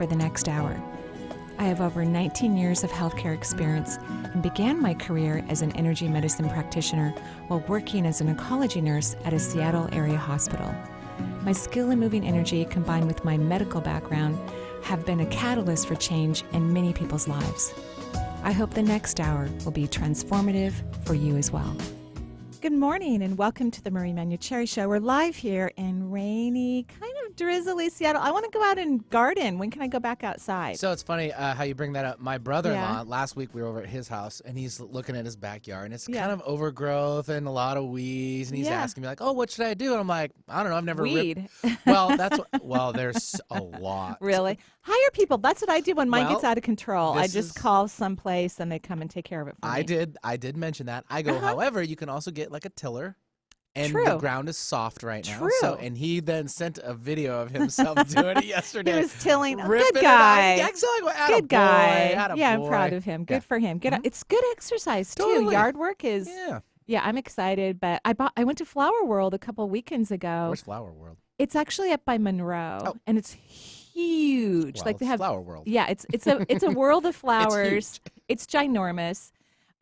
for the next hour. I have over 19 years of healthcare experience and began my career as an energy medicine practitioner while working as an oncology nurse at a Seattle area hospital. My skill in moving energy combined with my medical background have been a catalyst for change in many people's lives. I hope the next hour will be transformative for you as well. Good morning and welcome to the Manuchehri Show. We're live here in rainy, kind of drizzly Seattle. I want to go out and garden. When can I go back outside? So it's funny how you bring that up. My brother-in-law, last week we were over at his house, and he's looking at his backyard, and it's kind of overgrowth and a lot of weeds, and he's asking me, like, oh, what should I do? And I'm like, I don't know, I've never Weed. Well, there's a lot. Really? Hire people. That's what I do when mine gets out of control. I just is- call someplace, and they come and take care of it for me. I did mention that. I go, however, you can also get like a tiller. And the ground is soft right now. True. So, and he then sent a video of himself doing it yesterday. He was tilling. Ripping Good guy. Good guy. Yeah, I'm proud of him. Good for him. It's good exercise too. Totally. Yard work is. Yeah, I'm excited. But I went to Flower World a couple weekends ago. Where's Flower World? It's actually up by Monroe, and it's huge. Well, like they have Flower World. Yeah, it's a world of flowers. It's It's ginormous.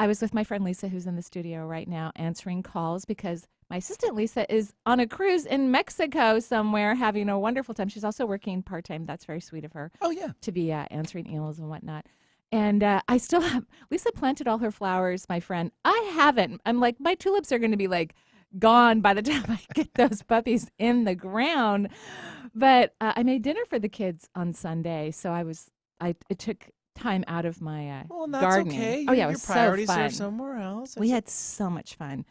I was with my friend Lisa, who's in the studio right now, answering calls because my assistant Lisa is on a cruise in Mexico somewhere, having a wonderful time. She's also working part time. That's very sweet of her. Oh yeah, to be answering emails and whatnot. And I still have Lisa planted all her flowers. My friend, I haven't. I'm like, my tulips are going to be like gone by the time I get those puppies in the ground. But I made dinner for the kids on Sunday, so it took time out of my well, that's gardening. okay. Oh yeah, it your was priorities so fun. are somewhere else. We had so much fun.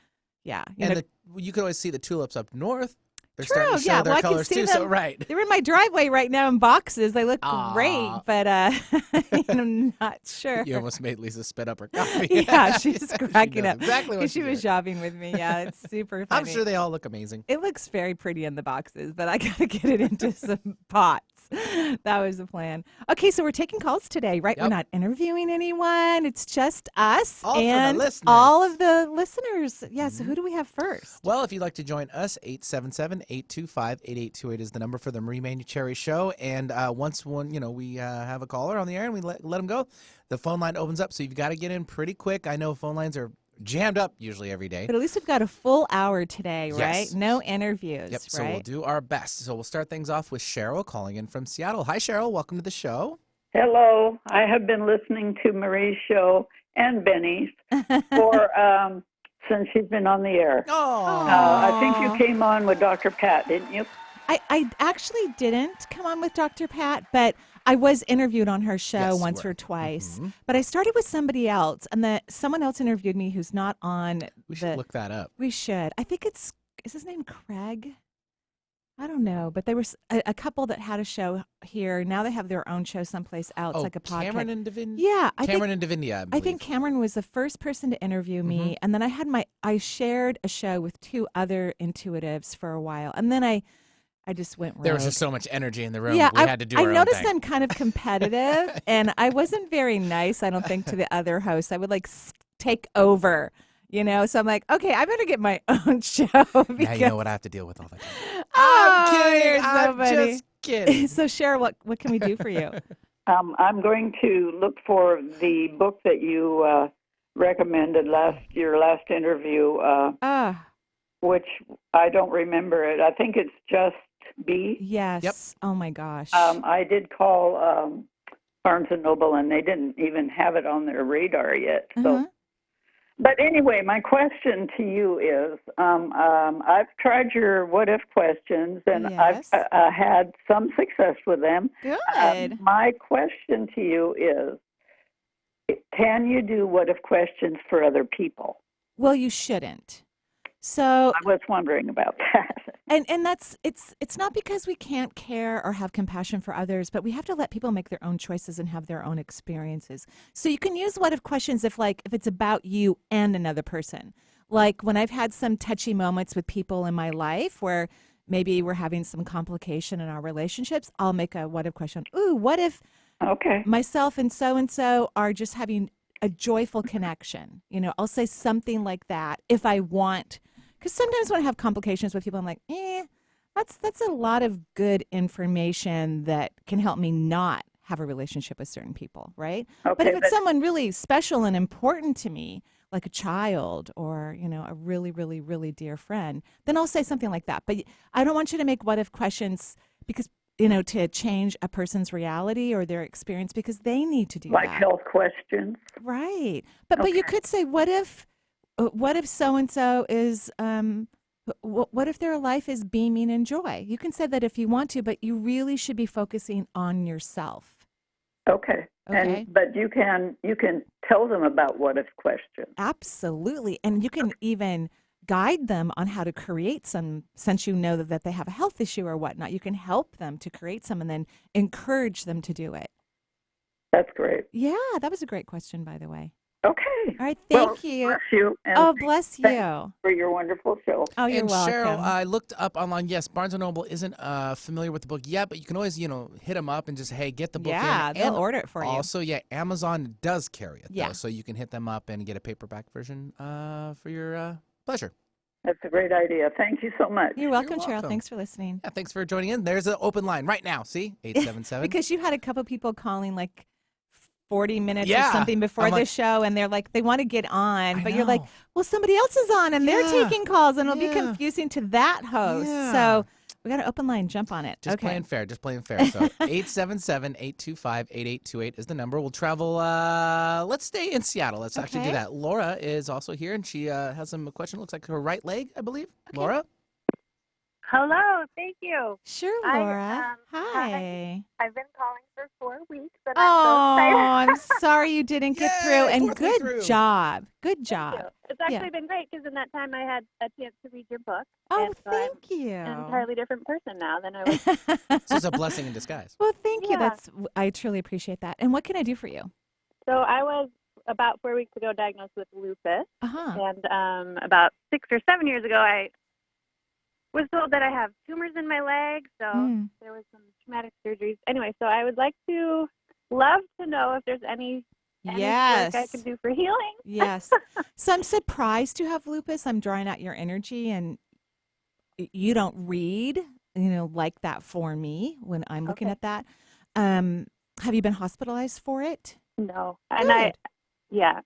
Yeah, And you could always see the tulips up north. They're True, starting to show their I can colors see too. them. So right. They're in my driveway right now in boxes. They look great, but I'm not sure. You almost made Lisa spit up her coffee. Yeah, she's cracking up. Exactly what because she was shopping with me. Yeah, it's super funny. I'm sure they all look amazing. It looks very pretty in the boxes, but I got to get it into some pots. That was the plan. Okay, so we're taking calls today, right? Yep. We're not interviewing anyone. It's just us All for the and listeners. all of the listeners. Yeah, so who do we have first? Well, if you'd like to join us, 877-825-8828 is the number for the Marie Manuchehri Show. And once we have a caller on the air and we let them go, the phone line opens up. So you've got to get in pretty quick. I know phone lines are jammed up usually every day. But at least we've got a full hour today, right? Yes. No interviews, Yep, so right? we'll do our best. So we'll start things off with Cheryl calling in from Seattle. Hi, Cheryl. Welcome to the show. Hello. I have been listening to Marie's show and Benny's for since she's been on the air. I think you came on with Dr. Pat, didn't you? I actually didn't come on with Dr. Pat, but I was interviewed on her show once or twice. Mm-hmm. But I started with somebody else, and someone else interviewed me who's not on. We should look that up. We should. I think is his name Craig? I don't know, but there was a couple that had a show here. Now they have their own show someplace else, like a podcast. Cameron and Davindia? Yeah. Cameron and Davindia, I believe. I think Cameron was the first person to interview me, and then I shared a show with two other intuitives for a while, and then I just went rogue. There was just so much energy in the room. Yeah, we had to do our own noticed thing. I'm kind of competitive, and I wasn't very nice, I don't think, to the other hosts. I would take over, So I'm like, okay, I better get my own show. Now you know what I have to deal with all the time. Oh, I'm kidding. you're so I'm funny. just kidding. So, Cheryl, what can we do for you? I'm going to look for the book that you recommended your last interview, which I don't remember it. I think it's Just Be. Yes. Yep. Oh, my gosh. I did call Barnes & Noble, and they didn't even have it on their radar yet. So. But anyway, my question to you is, I've tried your what-if questions, and Yes. I've had some success with them. Good. My question to you is, can you do what-if questions for other people? Well, you shouldn't. So, I was wondering about that. and that's it's not because we can't care or have compassion for others, but we have to let people make their own choices and have their own experiences. So you can use what if questions if it's about you and another person. Like when I've had some touchy moments with people in my life where maybe we're having some complication in our relationships, I'll make a what if question. Ooh, what if myself and so are just having a joyful connection? I'll say something like that if I want. Because sometimes when I have complications with people, I'm like, that's a lot of good information that can help me not have a relationship with certain people, right? Okay, But if it's someone really special and important to me, like a child or, a really, really, really dear friend, then I'll say something like that. But I don't want you to make what if questions because, to change a person's reality or their experience because they need to do like that. health questions. Right. But you could say, what if so-and-so is, what if their life is beaming in joy? You can say that if you want to, but you really should be focusing on yourself. Okay. Okay. But you can tell them about what if questions. Absolutely. And you can even guide them on how to create some, since you know that they have a health issue or whatnot. You can help them to create some and then encourage them to do it. That's great. Yeah, that was a great question, by the way. Okay. All right, thank you. Bless you. And Oh, bless thanks you. for your wonderful show. Oh, you're And welcome. Cheryl, I looked up online. Yes, Barnes & Noble isn't familiar with the book yet, but you can always, hit them up and just, hey, get the book in. Yeah, they'll And order it for you. Also, Amazon does carry it, Yeah. though, so you can hit them up and get a paperback version for your pleasure. That's a great idea. Thank you so much. You're welcome, You're Cheryl. welcome. Thanks for listening. Yeah, thanks for joining in. There's an open line right now. See? 877. Because you had a couple people calling like 40 minutes or Yeah. something before I'm the like- show, and they're like, they want to get on, I but you're like, know. well, somebody else is on, and they're Yeah. taking calls, and it'll be Yeah. confusing to that host. Yeah. So we got an open line. Jump on it. Just okay. playing fair. Just playing fair. So 877-825-8828 is the number. We'll travel. Let's stay in Seattle. Let's actually do Okay. that. Laura is also here, and she has some question. Looks like her right leg, I believe. Okay. Laura? Hello, thank you. Sure, I, Laura. Hi. Hi. I've been calling for 4 weeks, and Oh, I'm so excited. I'm sorry you didn't get Yay, through, and fourth way good through. job. Good Thank job. you. It's actually been great because in that time I had a chance to read your book. Oh, and so thank I'm you. an entirely different person now than I was. So it's a blessing in disguise. Well, thank you. Yeah. I truly appreciate that. And what can I do for you? So I was about 4 weeks ago diagnosed with lupus, Uh-huh. and about 6 or 7 years ago I was told that I have tumors in my leg, so Mm. there was some traumatic surgeries. Anyway, so I would love to know if there's any Yes. work I can do for healing. Yes. So I'm surprised you have lupus. I'm drawing out your energy, and you don't read, like that for me when I'm looking Okay. at that. Have you been hospitalized for it? No, and Good.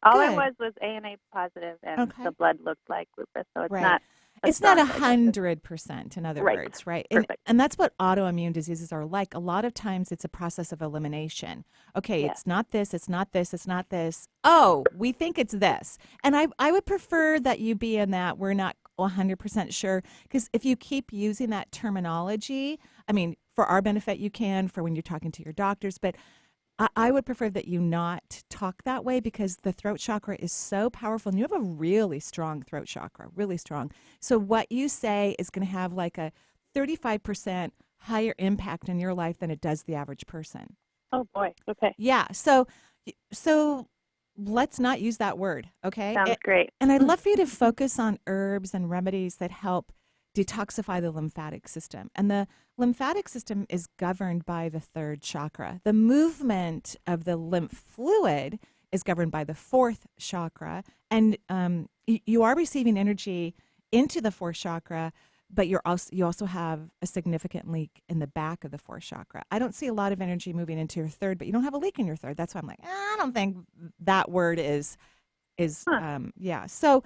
all I Good. was ANA positive, and Okay. the blood looked like lupus, so it's Right. not. It's not strong diagnosis. 100%, in other Right. words, right? And, Perfect. and that's what autoimmune diseases are like. A lot of times it's a process of elimination. Okay, Yeah. it's not this, it's not this, it's not this. Oh, we think it's this. And I would prefer that you be in that we're not 100% sure, because if you keep using that terminology, I mean, for our benefit you can, for when you're talking to your doctors, but I would prefer that you not talk that way, because the throat chakra is so powerful, and you have a really strong throat chakra, really strong. So what you say is going to have like a 35% higher impact in your life than it does the average person. Oh boy. Okay. Yeah. So let's not use that word. Okay. Sounds great. And I'd love for you to focus on herbs and remedies that help detoxify the lymphatic system. And the lymphatic system is governed by the third chakra. The movement of the lymph fluid is governed by the fourth chakra. And you are receiving energy into the fourth chakra, but you also have a significant leak in the back of the fourth chakra. I don't see a lot of energy moving into your third, but you don't have a leak in your third. That's why I'm like, I don't think that word is yeah. So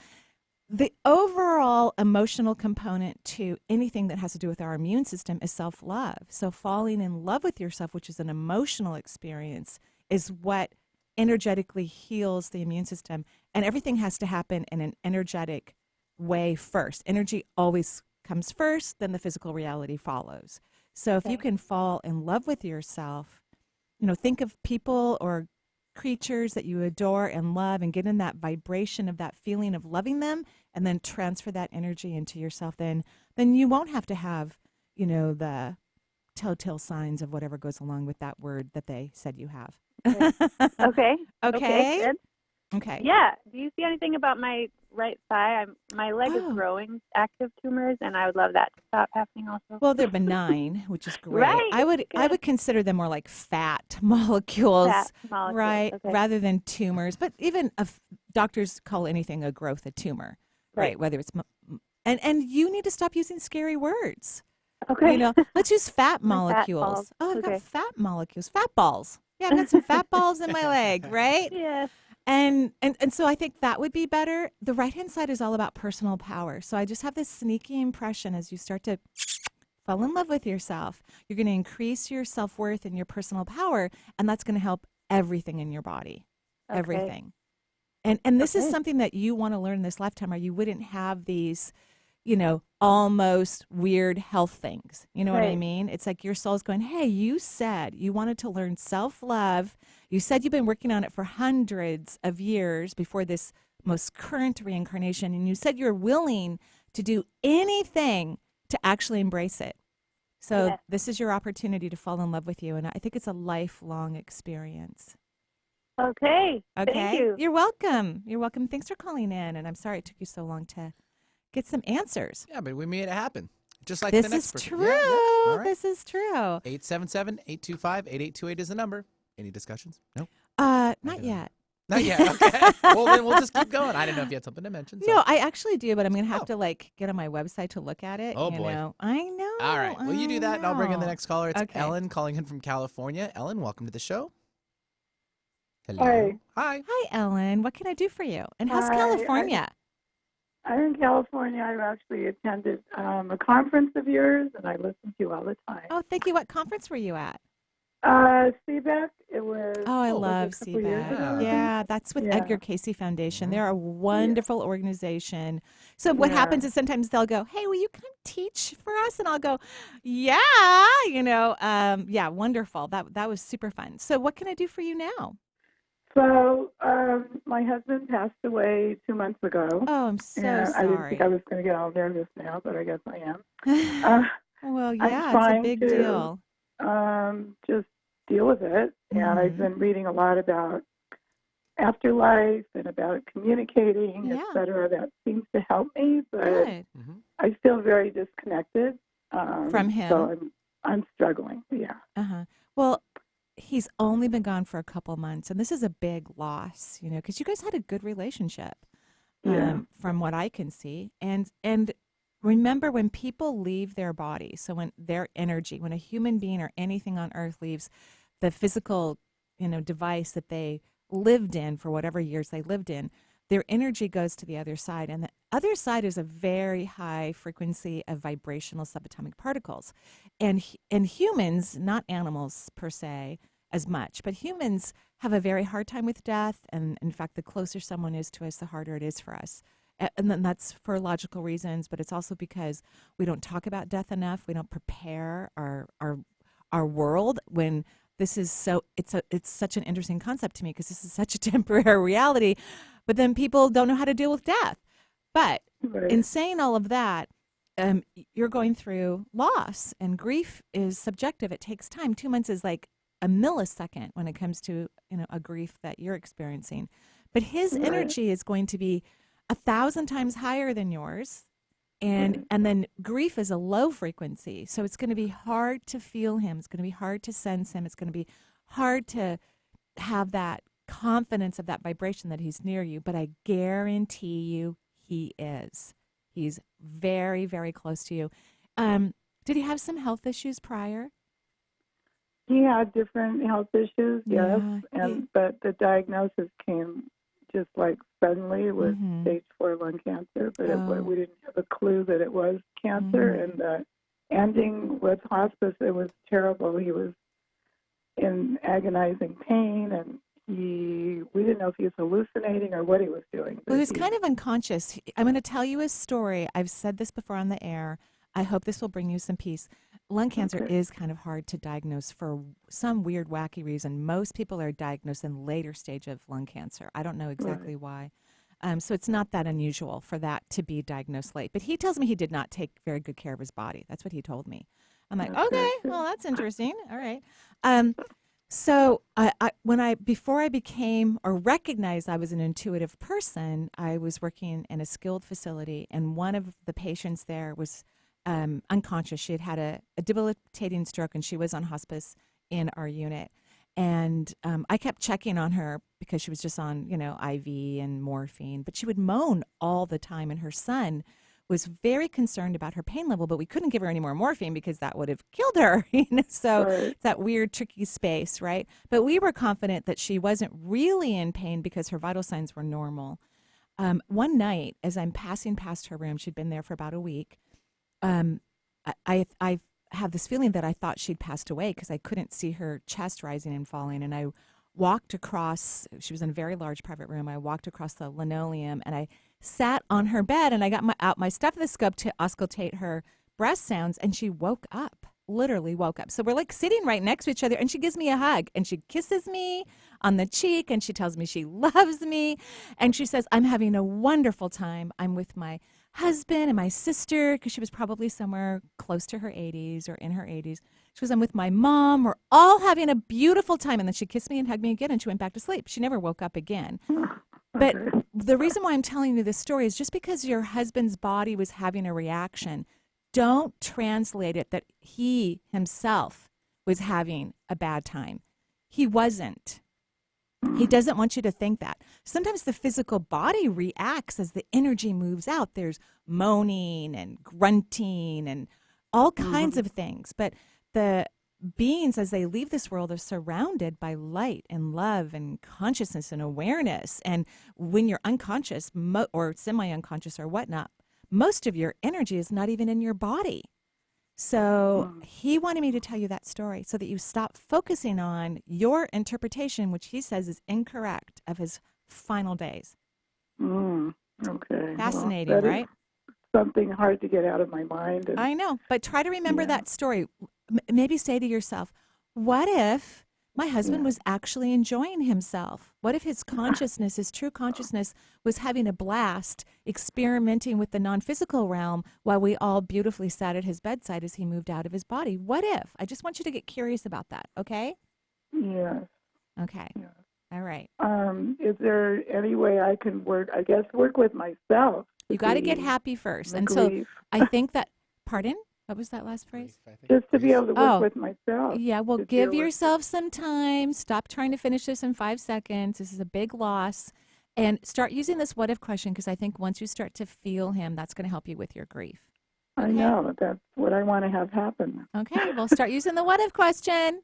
the overall emotional component to anything that has to do with our immune system is self-love. So falling in love with yourself, which is an emotional experience, is what energetically heals the immune system. And everything has to happen in an energetic way first. Energy always comes first, then the physical reality follows. So if you can fall in love with yourself, think of people or creatures that you adore and love, and get in that vibration of that feeling of loving them, and then transfer that energy into yourself, then you won't have to have, the telltale signs of whatever goes along with that word that they said you have. Okay. Okay. Good. Okay. Yeah. Do you see anything about my right thigh? My leg is Oh. growing active tumors, and I would love that to stop happening also. Well, they're benign, which is great. Right, I would good. consider them more like fat molecules, Fat molecules, right, okay. rather than tumors. But even if doctors call anything a growth a tumor, right? Whether it's and you need to stop using scary words. Okay. Let's use fat My fat molecules. balls. Oh, I've got Okay. fat molecules, fat balls. Yeah, I've got some fat balls in my leg, right? Yes. And so I think that would be better. The right-hand side is all about personal power. So I just have this sneaky impression as you start to fall in love with yourself, you're going to increase your self-worth and your personal power, and that's going to help everything in your body. Okay. Everything. And this is Okay. something that you want to learn this lifetime, or you wouldn't have these, almost weird health things. You know what I Right. mean? It's like your soul's going, hey, you said you wanted to learn self-love. You said you've been working on it for hundreds of years before this most current reincarnation, and you said you're willing to do anything to actually embrace it. So Yes. this is your opportunity to fall in love with you, and I think it's a lifelong experience. Okay. Okay. Thank you. You're welcome. You're welcome. Thanks for calling in. And I'm sorry it took you so long to get some answers. Yeah, but we made it happen. Just like This the next is person. true. Yeah, yeah. All right. This is true. 877-825-8828 is the number. Any discussions? No. Not yet. Not yet. Okay. Well, then we'll just keep going. I didn't know if you had something to mention. So. No, I actually do, but I'm going to have to get on my website to look at it. Oh, you boy. know. I know. All right. Well, you do that, and I'll bring in the next caller. It's Okay. Ellen calling in from California. Ellen, welcome to the show. Hello. Hi. Hi. Hi, Ellen. What can I do for you? And how's Hi, California? I'm in California. I've actually attended a conference of yours, and I listen to you all the time. Oh, thank you. What conference were you at? CBEC, it was. Oh, I was it love a couple years CBEC. ago, I Yeah, that's with Yeah. Edgar Casey Foundation. They're a wonderful organization. So what Yeah. happens is sometimes they'll go, "Hey, will you come teach for us?" And I'll go, "Yeah, yeah, wonderful. That was super fun." So what can I do for you now? So my husband passed away 2 months ago. Oh, I'm so and I didn't sorry. think I was going to get all nervous now, but I guess I am. Uh, Well, I'm yeah, it's a trying big to- deal. just deal with it. And I've Mhm. been reading a lot about afterlife and about communicating, Yeah. et cetera. That seems to help me, but Good. Mm-hmm. I feel very disconnected From him? So I'm struggling. Yeah. Uh-huh. Well, he's only been gone for a couple months, and this is a big loss, because you guys had a good relationship, Yeah. from what I can see. And remember, when people leave their body, so when their energy, when a human being or anything on earth leaves the physical, device that they lived in for whatever years they lived in, their energy goes to the other side. And the other side is a very high frequency of vibrational subatomic particles. And humans, not animals per se as much, but humans have a very hard time with death. And in fact, the closer someone is to us, the harder it is for us. And then that's for logical reasons, but it's also because we don't talk about death enough. We don't prepare our world when this is it's such an interesting concept to me, because this is such a temporary reality, but then people don't know how to deal with death. But Right. in saying all of that, you're going through loss, and grief is subjective. It takes time. 2 months is like a millisecond when it comes to a grief that you're experiencing. But his Right. energy is going to be 1,000 times higher than yours. And then grief is a low frequency. So it's going to be hard to feel him. It's going to be hard to sense him. It's going to be hard to have that confidence of that vibration that he's near you. But I guarantee you he is. He's very, very close to you. Did he have some health issues prior? He had different health issues, yes, Yeah, but the diagnosis came just like suddenly with Mhm. stage 4 lung cancer, but Oh. we didn't have a clue that it was cancer. Mhm. And the ending with hospice, it was terrible. He was in agonizing pain, and we didn't know if he was hallucinating or what he was doing. Well, he was kind of unconscious. I'm going to tell you his story. I've said this before on the air. I hope this will bring you some peace. Lung cancer Okay. is kind of hard to diagnose for some weird, wacky reason. Most people are diagnosed in later stage of lung cancer. I don't know exactly why. So it's not that unusual for that to be diagnosed late. But he tells me he did not take very good care of his body. That's what he told me. I'm like, Okay. okay, well, that's interesting. All right. So before I became or recognized I was an intuitive person, I was working in a skilled facility, and one of the patients there was unconscious. She had had a debilitating stroke, and she was on hospice in our unit. And I kept checking on her because she was just on, IV and morphine, but she would moan all the time. And her son was very concerned about her pain level, but we couldn't give her any more morphine because that would have killed her. So Right. it's that weird, tricky space, right? But we were confident that she wasn't really in pain because her vital signs were normal. One night, as I'm passing past her room, she'd been there for about a week. I have this feeling that I thought she'd passed away because I couldn't see her chest rising and falling. And I walked across, she was in a very large private room. I walked across the linoleum and I sat on her bed and I got out my stethoscope to auscultate her breath sounds, and she woke up, literally woke up. So we're like sitting right next to each other, and she gives me a hug and she kisses me on the cheek and she tells me she loves me. And she says, I'm having a wonderful time. I'm with my husband and my sister, because she was probably somewhere close to her 80s or in her 80s. She goes, I'm with my mom. We're all having a beautiful time. And then she kissed me and hugged me again, and she went back to sleep. She never woke up again. But the reason why I'm telling you this story is just because your husband's body was having a reaction, don't translate it that he himself was having a bad time. He wasn't. He doesn't want you to think that. Sometimes the physical body reacts as the energy moves out. There's moaning and grunting and all kinds of things. But the beings, as they leave this world, are surrounded by light and love and consciousness and awareness. And when you're unconscious or semi-unconscious or whatnot, most of your energy is not even in your body. So he wanted me to tell you that story so that you stop focusing on your interpretation, which he says is incorrect, of his final days. Okay. Fascinating, Well, that right? is something hard to get out of my mind. And I know, but try to remember that story. Maybe say to yourself, what if my husband was actually enjoying himself? What if his consciousness, his true consciousness, was having a blast, experimenting with the non-physical realm while we all beautifully sat at his bedside as he moved out of his body? What if? I just want you to get curious about that, okay? Yes. Okay. Yes. All right. Is there any way I can work with myself? You got to get happy first. And so I think that, pardon? What was that last phrase? Just to be able to work with myself. Yeah, well, to give deal with yourself some time. Stop trying to finish this in 5 seconds. This is a big loss. And start using this what if question, because I think once you start to feel him, that's going to help you with your grief. I know. That's what I want to have happen. Okay, well, start using the what if question.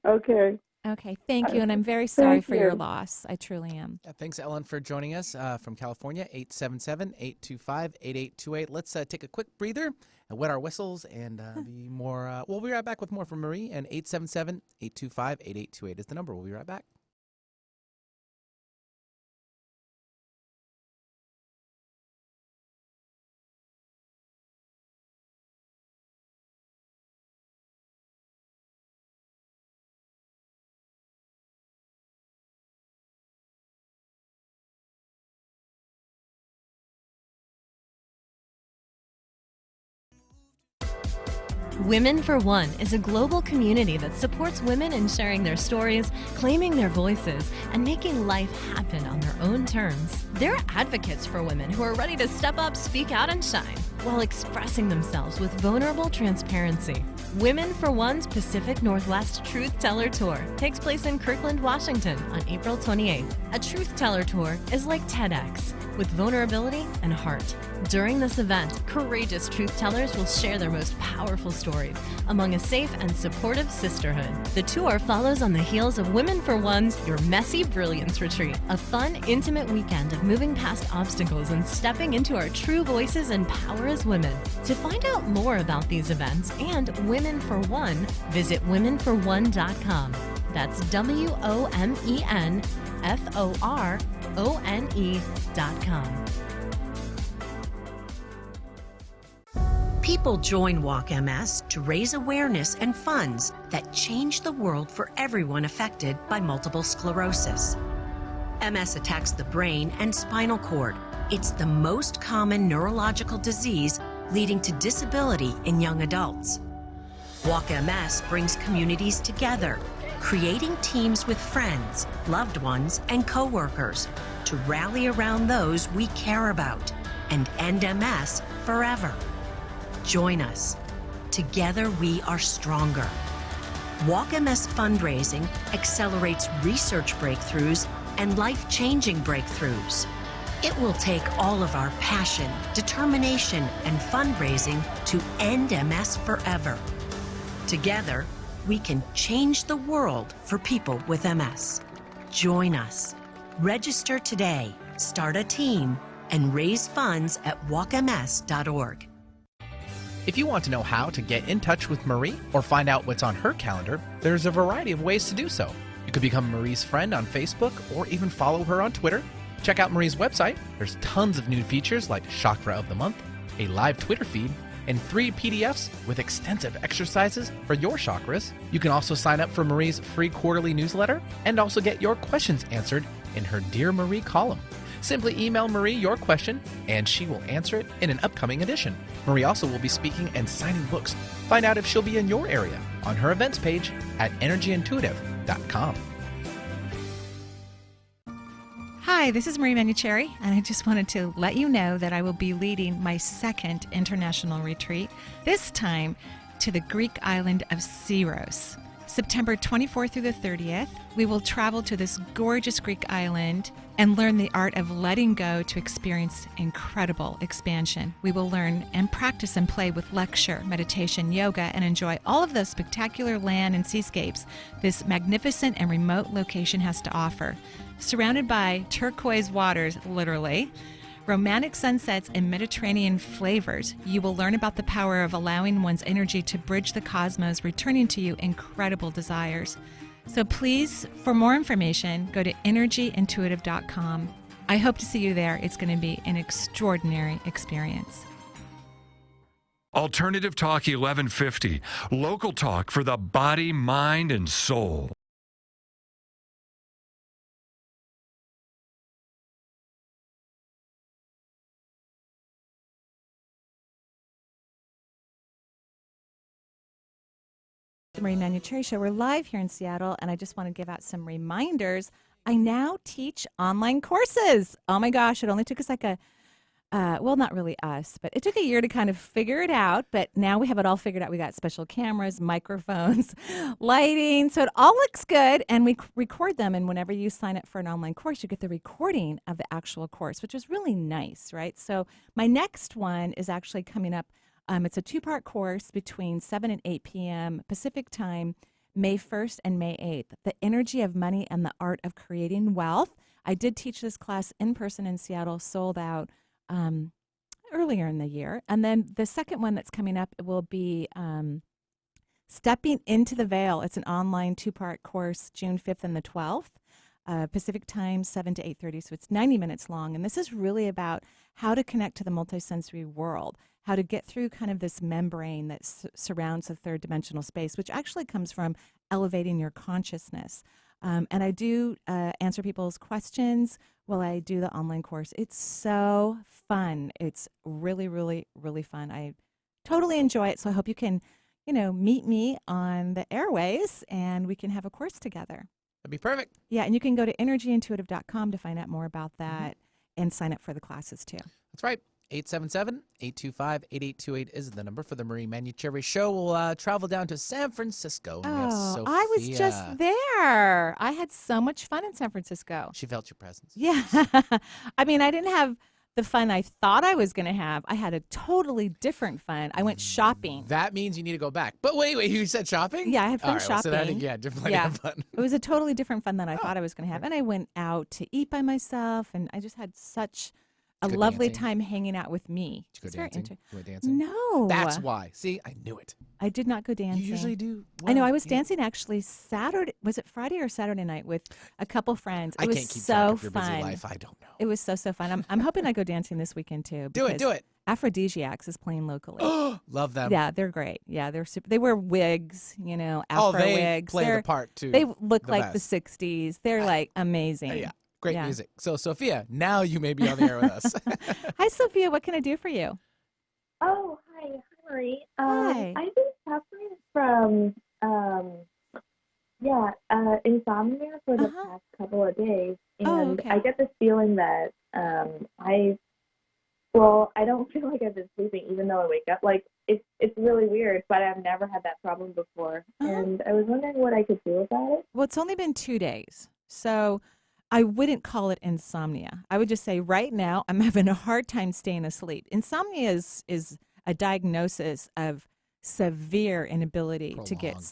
Okay. Okay, thank you. And I'm very sorry Thank for your you. loss. I truly am. Thanks, Ellen, for joining us from California, 877-825-8828. Let's take a quick breather and wet our whistles and be more. We'll be right back with more from Marie, and 877-825-8828 is the number. We'll be right back. Women for One is a global community that supports women in sharing their stories, claiming their voices, and making life happen on their own terms. They're advocates for women who are ready to step up, speak out, and shine while expressing themselves with vulnerable transparency. Women for One's Pacific Northwest Truth Teller Tour takes place in Kirkland, Washington on April 28th. A Truth Teller Tour is like TEDx, with vulnerability and heart. During this event, courageous truth tellers will share their most powerful stories among a safe and supportive sisterhood. The tour follows on the heels of Women for One's Your Messy Brilliance Retreat, a fun, intimate weekend of moving past obstacles and stepping into our true voices and power as women. To find out more about these events and Women for One, visit womenforone.com. That's WOMENFORONE.com. People join Walk MS to raise awareness and funds that change the world for everyone affected by multiple sclerosis. MS attacks the brain and spinal cord. It's the most common neurological disease leading to disability in young adults. Walk MS brings communities together, creating teams with friends, loved ones, and coworkers to rally around those we care about and end MS forever. Join us. Together we are stronger. Walk MS fundraising accelerates research breakthroughs and life-changing breakthroughs. It will take all of our passion, determination, and fundraising to end MS forever. Together, we can change the world for people with MS. Join us. Register today, start a team, and raise funds at walkms.org. If you want to know how to get in touch with Marie or find out what's on her calendar, there's a variety of ways to do so. You could become Marie's friend on Facebook or even follow her on Twitter. Check out Marie's website. There's tons of new features like Chakra of the Month, a live Twitter feed, and 3 PDFs with extensive exercises for your chakras. You can also sign up for Marie's free quarterly newsletter and also get your questions answered in her Dear Marie column. Simply email Marie your question and she will answer it in an upcoming edition. Marie also will be speaking and signing books. Find out if she'll be in your area on her events page at energyintuitive.com. Hi, this is Marie Manuchehri, and I just wanted to let you know that I will be leading my second international retreat, this time to the Greek island of Syros. September 24th through the 30th, we will travel to this gorgeous Greek island and learn the art of letting go to experience incredible expansion. We will learn and practice and play with lecture, meditation, yoga, and enjoy all of the spectacular land and seascapes this magnificent and remote location has to offer. Surrounded by turquoise waters, literally, romantic sunsets, and Mediterranean flavors, you will learn about the power of allowing one's energy to bridge the cosmos, returning to you incredible desires. So please, for more information, go to energyintuitive.com. I hope to see you there. It's going to be an extraordinary experience. Alternative Talk 1150, local talk for the body, mind, and soul. The Marie Manuchehri Show. We're live here in Seattle, and I just want to give out some reminders. I now teach online courses. Oh my gosh, it only took us like well, not really us, but it took a year to kind of figure it out, but now we have it all figured out. We got special cameras, microphones, lighting, so it all looks good, and we record them, and whenever you sign up for an online course, you get the recording of the actual course, which is really nice, right? So my next one is actually coming up. It's a 2-part course between 7 and 8 p.m. Pacific time, May 1st and May 8th. The Energy of Money and the Art of Creating Wealth. I did teach this class in person in Seattle, sold out earlier in the year. And then the second one that's coming up will be Stepping into the Veil. It's an online 2-part course, June 5th and the 12th. Pacific time, 7 to 8:30, so it's 90 minutes long. And this is really about how to connect to the multisensory world, how to get through kind of this membrane that surrounds the third dimensional space, which actually comes from elevating your consciousness. And I do answer people's questions while I do the online course. It's so fun. It's really, really, really fun. I totally enjoy it. So I hope you can, meet me on the airways and we can have a course together. That'd be perfect. Yeah, and you can go to energyintuitive.com to find out more about that and sign up for the classes too. That's right. 877-825-8828 is the number for the Marie Manuchehri Show. We'll travel down to San Francisco. And we have Sophia. I was just there. I had so much fun in San Francisco. She felt your presence. Yeah. I mean, I didn't have the fun I thought I was going to have. I had a totally different fun. I went shopping. That means you need to go back. But wait, you said shopping? Yeah, I had fun All right, shopping. Well, so plenty of fun. It was a totally different fun than I thought I was going to have. And I went out to eat by myself, and I just had such a lovely time hanging out with me. Did you go dancing? You went dancing? No. That's why. See, I knew it. I did not go dancing. You usually do. I know. I was dancing actually Saturday. Was it Friday or Saturday night with a couple friends? I can't keep track of your busy life. I don't know. It was so fun. I'm hoping I go dancing this weekend too. Do it. Aphrodisiacs is playing locally. Love them. Yeah, they're great. Yeah, they're super. They wear wigs, Afro wigs. Play the part too. They look like best. the 60s. They're like amazing. Yeah. Great music. So, Sophia, now you may be on the air with us. Hi, Sophia. What can I do for you? Oh, hi. Hi, Marie. Hi. I've been suffering from, insomnia for the past couple of days. And I get this feeling that I don't feel like I've been sleeping even though I wake up. Like, it's really weird, but I've never had that problem before. And I was wondering what I could do about it. Well, it's only been 2 days. So I wouldn't call it insomnia. I would just say right now I'm having a hard time staying asleep. Insomnia is a diagnosis of severe inability to get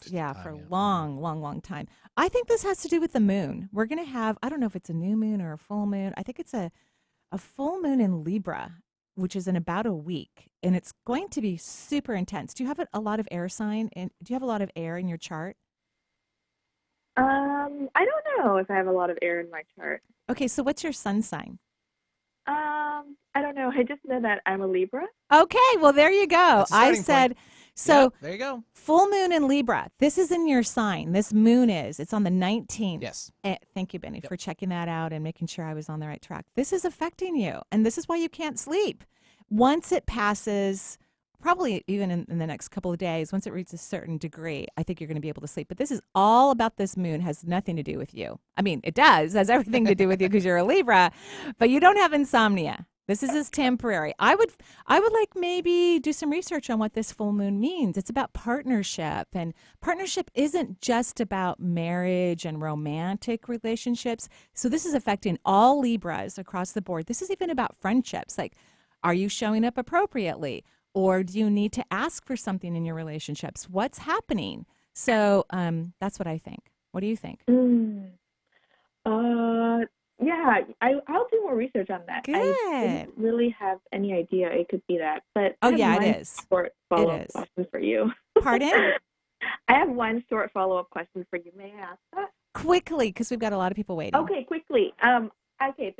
for a long time. I think this has to do with the moon. We're going to have, I don't know if it's a new moon or a full moon. I think it's a full moon in Libra, which is in about a week, and it's going to be super intense. Do you have a lot of air sign, and do you have a lot of air in your chart? I don't know if I have a lot of air in my chart. Okay, so what's your sun sign? I don't know. I just know that I'm a Libra. Okay, well, there you go. I said, so yep, there you go. Full moon in Libra. This is in your sign. This moon is. It's on the 19th. Yes. Thank you, Benny, for checking that out and making sure I was on the right track. This is affecting you, and this is why you can't sleep. Once it passes, probably even in the next couple of days, once it reaches a certain degree, I think you're going to be able to sleep. But this is all about this moon, has nothing to do with you. I mean, it does, has everything to do with you because you're a Libra, but you don't have insomnia. This is temporary. I would like maybe do some research on what this full moon means. It's about partnership, and partnership isn't just about marriage and romantic relationships. So this is affecting all Libras across the board. This is even about friendships. Like, are you showing up appropriately? Or do you need to ask for something in your relationships? What's happening? So that's what I think. What do you think? Yeah, I'll do more research on that. Good. I didn't really have any idea it could be that. But it is. Short follow-up question for you. Pardon? I have one short follow-up question for you. May I ask that? Quickly, because we've got a lot of people waiting. Okay, quickly. I'll say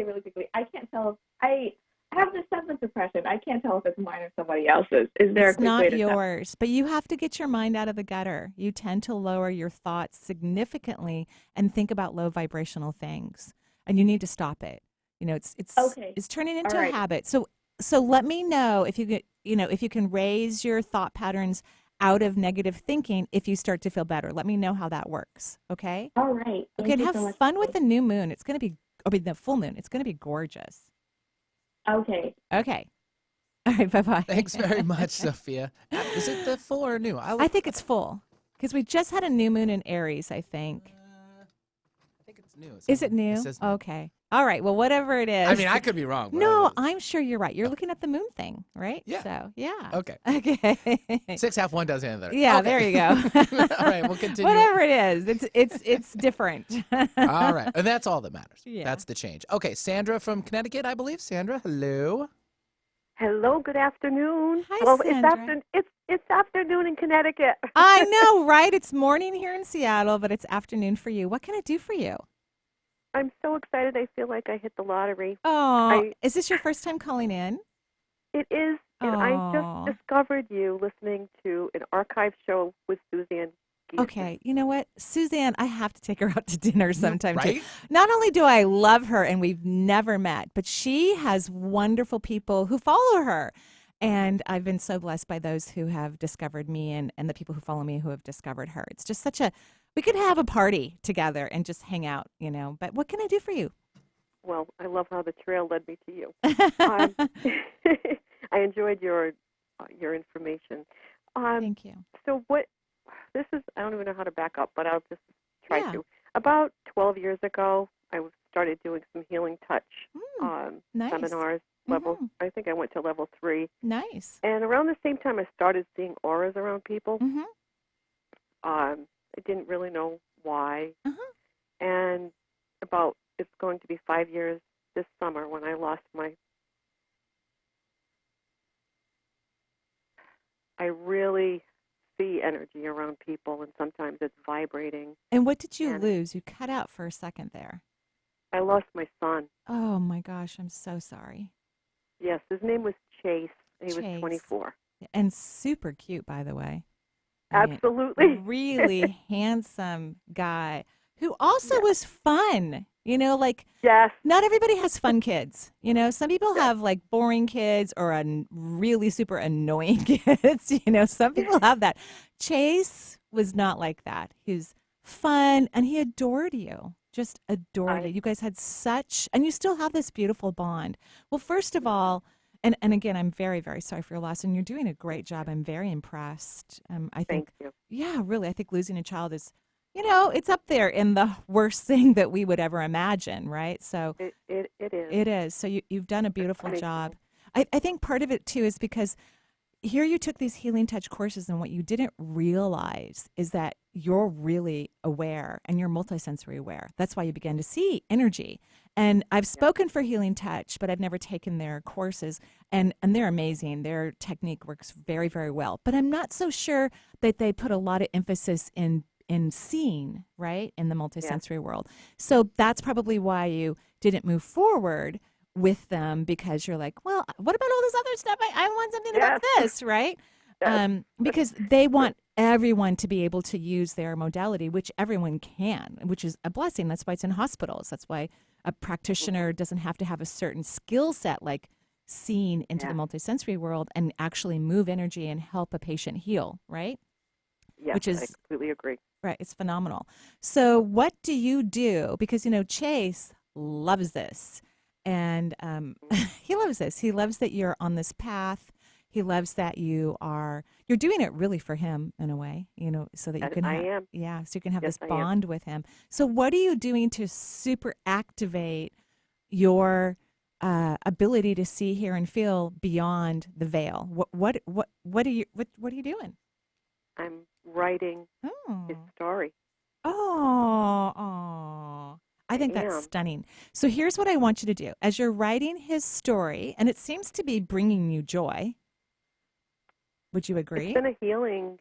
really quickly. I can't tell if I have this sense of depression. I can't tell if it's mine or somebody else's. Is there a quick way to It's not yours, but you have to get your mind out of the gutter. You tend to lower your thoughts significantly and think about low vibrational things, and you need to stop it. You know, it's turning into a habit. So let me know if you get, if you can raise your thought patterns out of negative thinking if you start to feel better. Let me know how that works. Okay? All right. Okay, and have fun with the new moon. It's going to be, the full moon. It's going to be gorgeous. Okay. Okay. All right, bye-bye. Thanks very much, Sophia. Is it the full or new? I think it's full because we just had a new moon in Aries, I think. I think it's new. Is it new? It says new. Okay. All right. Well, whatever it is. I mean, I could be wrong. No, I'm sure you're right. You're looking at the moon thing, right? Yeah. So, yeah. Okay. Okay. 6 half 1 does answer. Yeah, okay. there you go. All right, we'll continue. Whatever it is, it's different. All right, and that's all that matters. Yeah. That's the change. Okay, Sandra from Connecticut, I believe. Sandra, hello. Hello, good afternoon. Hi, well, Sandra. It's afternoon in Connecticut. I know, right? It's morning here in Seattle, but it's afternoon for you. What can I do for you? I'm so excited. I feel like I hit the lottery. Oh, is this your first time calling in? It is, and I just discovered you listening to an archive show with Suzanne. Giesman. Okay, you know what? Suzanne, I have to take her out to dinner sometime right? too. Not only do I love her and we've never met, but she has wonderful people who follow her. And I've been so blessed by those who have discovered me and the people who follow me who have discovered her. It's just we could have a party together and just hang out, But what can I do for you? Well, I love how the trail led me to you. I enjoyed your information. Thank you. So this is, I don't even know how to back up, but I'll just try to. About 12 years ago, I started doing some healing touch nice. seminars. I think I went to level 3. Nice. And around the same time, I started seeing auras around people. I didn't really know why. And it's going to be 5 years this summer when I lost I really see energy around people, and sometimes it's vibrating. And what did you lose? You cut out for a second there. I lost my son. Oh, my gosh. I'm so sorry. Yes, his name was Chase. He was 24. And super cute, by the way. Absolutely. Really handsome guy who also was fun. Yes. Not everybody has fun kids. Some people have like boring kids or really super annoying kids. Some people have that. Chase was not like that. He was fun and he adored you. Just adored you. You guys had and you still have this beautiful bond. Well, first of all, and again, I'm very, very sorry for your loss, and you're doing a great job. I'm very impressed. I think, Thank you. Yeah, really, I think losing a child is, it's up there in the worst thing that we would ever imagine, right? So it is. It is. So you've done a beautiful job. I think part of it, too, is because here you took these Healing Touch courses, and what you didn't realize is that you're really aware and you're multisensory aware. That's why you began to see energy. And I've spoken for Healing Touch, but I've never taken their courses, and they're amazing. Their technique works very, very well. But I'm not so sure that they put a lot of emphasis in seeing, right, in the multisensory world. So that's probably why you didn't move forward with them, because you're like, well, what about all this other stuff? I want something about this, right? Because they want everyone to be able to use their modality, which everyone can, which is a blessing. That's why it's in hospitals. That's why a practitioner doesn't have to have a certain skill set like seeing into the multisensory world and actually move energy and help a patient heal, right? Yes, which is, I completely agree. Right, it's phenomenal. So what do you do? Because, Chase loves this. And he loves this. He loves that you're on this path. He loves that you're doing it really for him in a way, so that you can so you can have this bond with him. So what are you doing to super activate your ability to see, hear, and feel beyond the veil? What are you doing? I'm writing his story. Oh. I think that's stunning. So here's what I want you to do. As you're writing his story, and it seems to be bringing you joy. Would you agree? It's been a healing,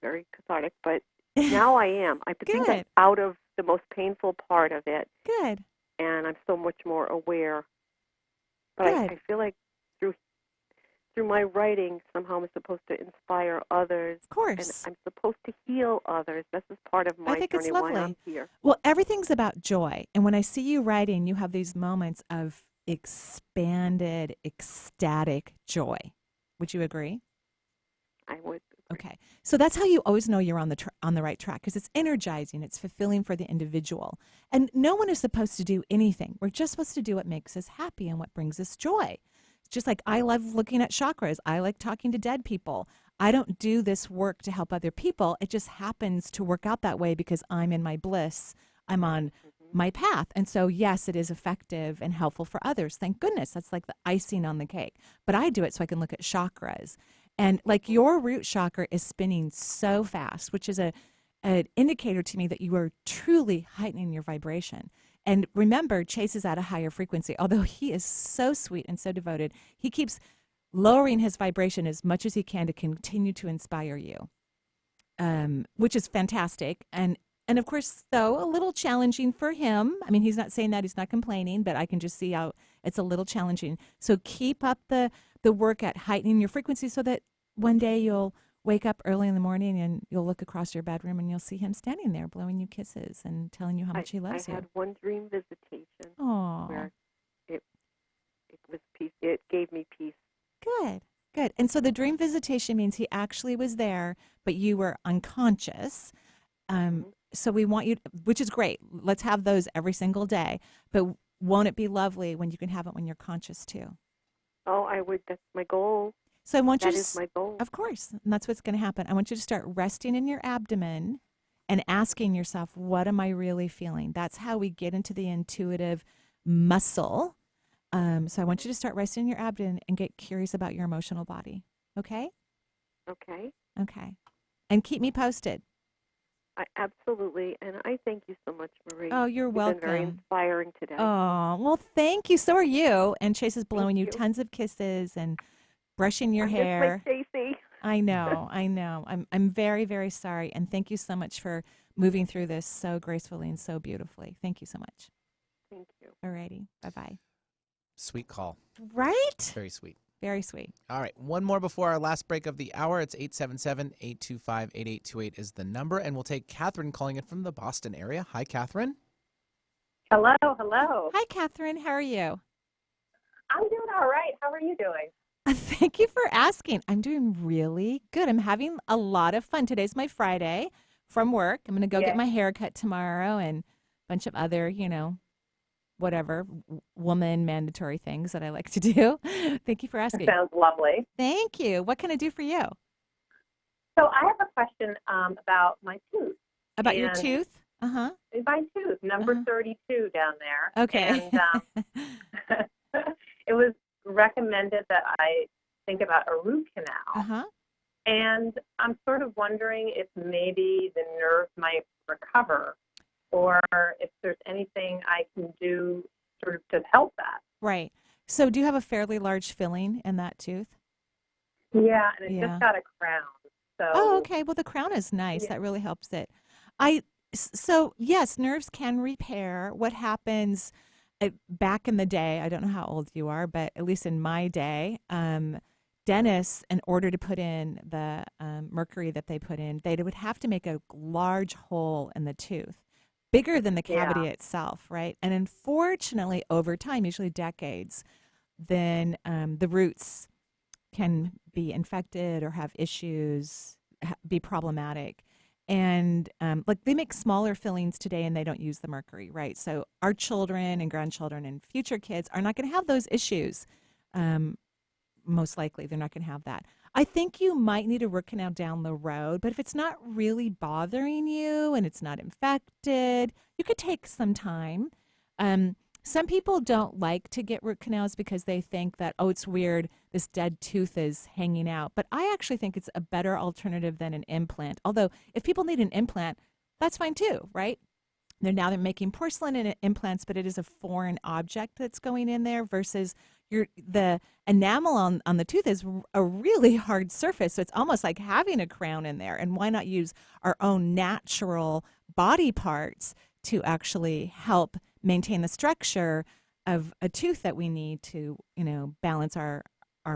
very cathartic, but now I am. I think I'm out of the most painful part of it. Good. And I'm so much more aware. But I feel like through my writing, somehow I'm supposed to inspire others. Of course. And I'm supposed to heal others. This is part of my journey, why I'm here. Well, everything's about joy. And when I see you writing, you have these moments of expanded, ecstatic joy. Would you agree? I would. Okay. So that's how you always know you're on the right track, because it's energizing, it's fulfilling for the individual. And no one is supposed to do anything. We're just supposed to do what makes us happy and what brings us joy. Just like I love looking at chakras. I like talking to dead people. I don't do this work to help other people. It just happens to work out that way because I'm in my bliss. I'm on my path. And so, yes, it is effective and helpful for others. Thank goodness. That's like the icing on the cake. But I do it so I can look at chakras. And like your root chakra is spinning so fast, which is an indicator to me that you are truly heightening your vibration. And remember, Chase is at a higher frequency. Although he is so sweet and so devoted, he keeps lowering his vibration as much as he can to continue to inspire you, which is fantastic. And of course, though, a little challenging for him. I mean, he's not saying that, he's not complaining, but I can just see how it's a little challenging. So keep up the work at heightening your frequency so that one day you'll wake up early in the morning and you'll look across your bedroom and you'll see him standing there blowing you kisses and telling you how much he loves you. I had one dream visitation where it was peace. It gave me peace. Good. And so the dream visitation means he actually was there, but you were unconscious. So we want you, which is great. Let's have those every single day. But won't it be lovely when you can have it when you're conscious too? Oh, I would. That's my goal. So I want you to, that is my goal. Of course, and that's what's going to happen. I want you to start resting in your abdomen and asking yourself, what am I really feeling? That's how we get into the intuitive muscle. So I want you to start resting in your abdomen and get curious about your emotional body. Okay? Okay. And keep me posted. Absolutely. And I thank you so much, Marie. Oh, you're welcome. You've been very inspiring today. Oh, well, thank you. So are you. And Chase is blowing you tons of kisses and brushing your hair. Just like Stacey. I know. I'm very, very sorry. And thank you so much for moving through this so gracefully and so beautifully. Thank you so much. Thank you. Alrighty. Bye-bye. Sweet call. Right? Very sweet. Very sweet. All right. One more before our last break of the hour. It's 877-825-8828 is the number. And we'll take Catherine calling in from the Boston area. Hi, Catherine. Hello. Hi, Catherine. How are you? I'm doing all right. How are you doing? Thank you for asking. I'm doing really good. I'm having a lot of fun. Today's my Friday from work. I'm going to go get my hair cut tomorrow and a bunch of other, whatever, woman mandatory things that I like to do. Thank you for asking. Sounds lovely. Thank you. What can I do for you? So I have a question about my tooth. About your tooth? Uh-huh. My tooth, number 32 down there. Okay. And it was recommended that I think about a root canal. Uh-huh. And I'm sort of wondering if maybe the nerve might recover, or if there's anything I can do sort of to help that. Right. So do you have a fairly large filling in that tooth? Yeah, and it just got a crown. So. Oh, okay. Well, the crown is nice. Yeah. That really helps it. So yes, nerves can repair. What happens back in the day, I don't know how old you are, but at least in my day, dentists, in order to put in the mercury that they put in, they would have to make a large hole in the tooth, bigger than the cavity itself, right? And unfortunately, over time, usually decades, then the roots can be infected or have issues, be problematic. And like they make smaller fillings today and they don't use the mercury, right? So our children and grandchildren and future kids are not going to have those issues. Most likely they're not going to have that. I think you might need a root canal down the road, but if it's not really bothering you and it's not infected, you could take some time. Some people don't like to get root canals because they think that, oh, it's weird, this dead tooth is hanging out. But I actually think it's a better alternative than an implant. Although if people need an implant, that's fine too, right? They're making porcelain implants, but it is a foreign object that's going in there versus the enamel on the tooth is a really hard surface. So it's almost like having a crown in there. And why not use our own natural body parts to actually help maintain the structure of a tooth that we need to, balance our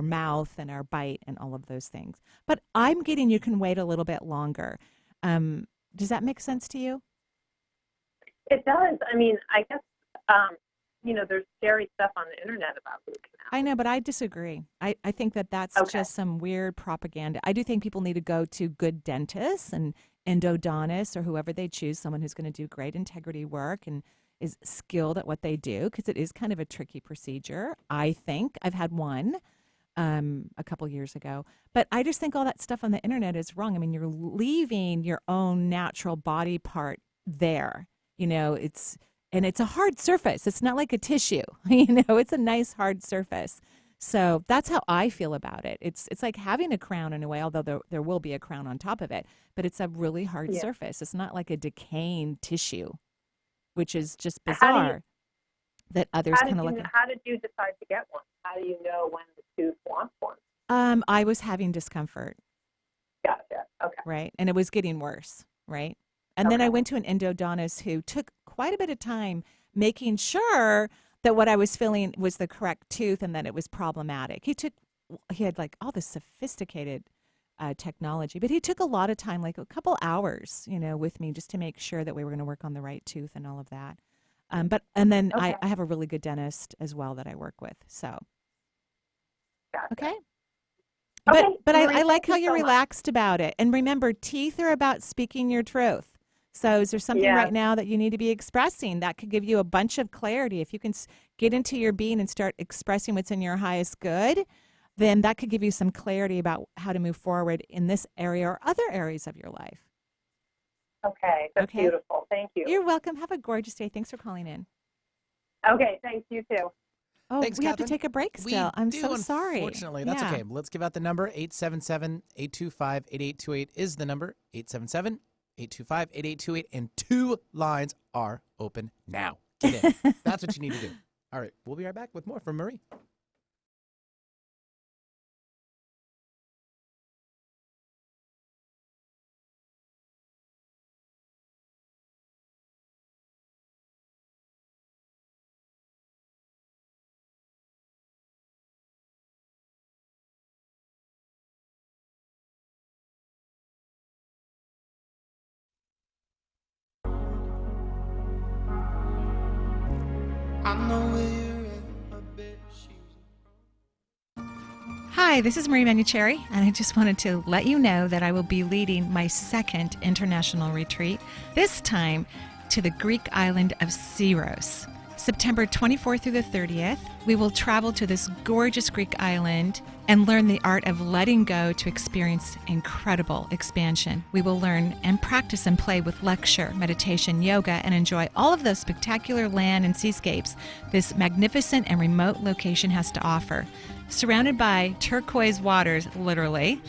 mouth and our bite and all of those things. But I'm getting you can wait a little bit longer. Does that make sense to you? It does. I mean, I guess, there's scary stuff on the internet about root canals. I know, but I disagree. I think that's just some weird propaganda. I do think people need to go to good dentists and endodontists or whoever they choose, someone who's going to do great integrity work and is skilled at what they do, because it is kind of a tricky procedure. I think I've had one a couple years ago, but I just think all that stuff on the internet is wrong. I mean, you're leaving your own natural body part there. It's a hard surface. It's not like a tissue. It's a nice hard surface. So that's how I feel about it. It's like having a crown in a way, although there will be a crown on top of it, but it's a really hard surface. It's not like a decaying tissue, which is just bizarre that others kind of look at. How did you decide to get one? How do you know when the tooth wants one? I was having discomfort. Gotcha. Okay. Right. And it was getting worse. Right. And then I went to an endodontist who took quite a bit of time making sure that what I was feeling was the correct tooth and that it was problematic. He had like all this sophisticated technology, but he took a lot of time, like a couple hours, with me just to make sure that we were going to work on the right tooth and all of that. I have a really good dentist as well that I work with. So, gotcha. Okay. But I like how you're relaxed about it. And remember, teeth are about speaking your truth. So is there something right now that you need to be expressing that could give you a bunch of clarity? If you can get into your being and start expressing what's in your highest good, then that could give you some clarity about how to move forward in this area or other areas of your life. Okay. That's beautiful. Thank you. You're welcome. Have a gorgeous day. Thanks for calling in. Okay. Thanks. You too. Oh, Thanks, we Catherine. have to take a break still. I'm so sorry. Unfortunately, that's okay. Let's give out the number. 877-825-8828 is the number. 877-825-8828. And 2 lines are open now. Get in. That's what you need to do. All right. We'll be right back with more from Marie. Hi, this is Marie Manuchehri, and I just wanted to let you know that I will be leading my second international retreat, this time to the Greek island of Syros. September 24th through the 30th, we will travel to this gorgeous Greek island and learn the art of letting go to experience incredible expansion. We will learn and practice and play with lecture, meditation, yoga, and enjoy all of those spectacular land and seascapes this magnificent and remote location has to offer. Surrounded by turquoise waters, literally,